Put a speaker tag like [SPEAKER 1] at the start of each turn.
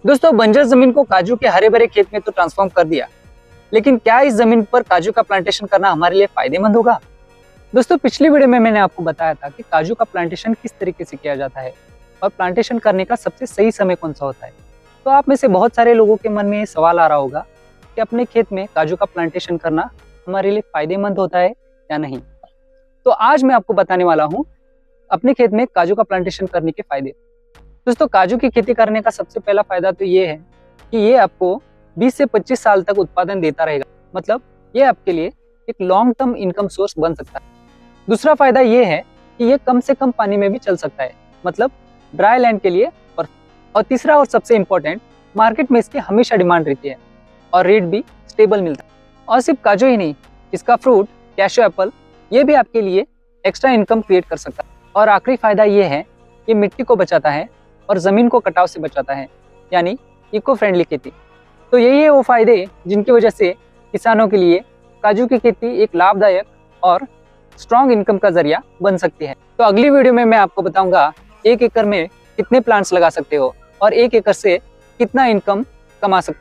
[SPEAKER 1] दोस्तों, बंजर जमीन को काजू के हरे भरे खेत में तो ट्रांसफॉर्म कर दिया, लेकिन क्या इस जमीन पर काजू का प्लांटेशन करना हमारे लिए फायदेमंद होगा? दोस्तों, पिछली वीडियो में मैंने आपको बताया था कि काजू का प्लांटेशन किस तरीके से किया जाता है और प्लांटेशन करने का सबसे सही समय कौन सा होता है। तो आप में से बहुत सारे लोगों के मन में ये सवाल आ रहा होगा कि अपने खेत में काजू का प्लांटेशन करना हमारे लिए फायदेमंद होता है या नहीं। तो आज मैं आपको बताने वाला हूँ अपने खेत में काजू का प्लांटेशन करने के फायदे। दोस्तों, काजू की खेती करने का सबसे पहला फायदा तो ये है कि ये आपको 20 से 25 साल तक उत्पादन देता रहेगा। मतलब ये आपके लिए एक लॉन्ग टर्म इनकम सोर्स बन सकता है। दूसरा फायदा ये है कि ये कम से कम पानी में भी चल सकता है, मतलब ड्राई लैंड के लिए परफेक्ट। और तीसरा और सबसे इम्पोर्टेंट, मार्केट में इसकी हमेशा डिमांड रहती है और रेट भी स्टेबल मिलता है। और सिर्फ काजू ही नहीं, इसका फ्रूट कैशू एप्पल ये भी आपके लिए एक्स्ट्रा इनकम क्रिएट कर सकता है। और आखिरी फायदा ये है कि मिट्टी को बचाता है और ज़मीन को कटाव से बचाता है, यानी इको फ्रेंडली खेती। तो यही है वो फायदे जिनकी वजह से किसानों के लिए काजू की खेती एक लाभदायक और स्ट्रॉन्ग इनकम का जरिया बन सकती है। तो अगली वीडियो में मैं आपको बताऊंगा 1 एकड़ में कितने प्लांट्स लगा सकते हो और 1 एकड़ से कितना इनकम कमा सकते हो।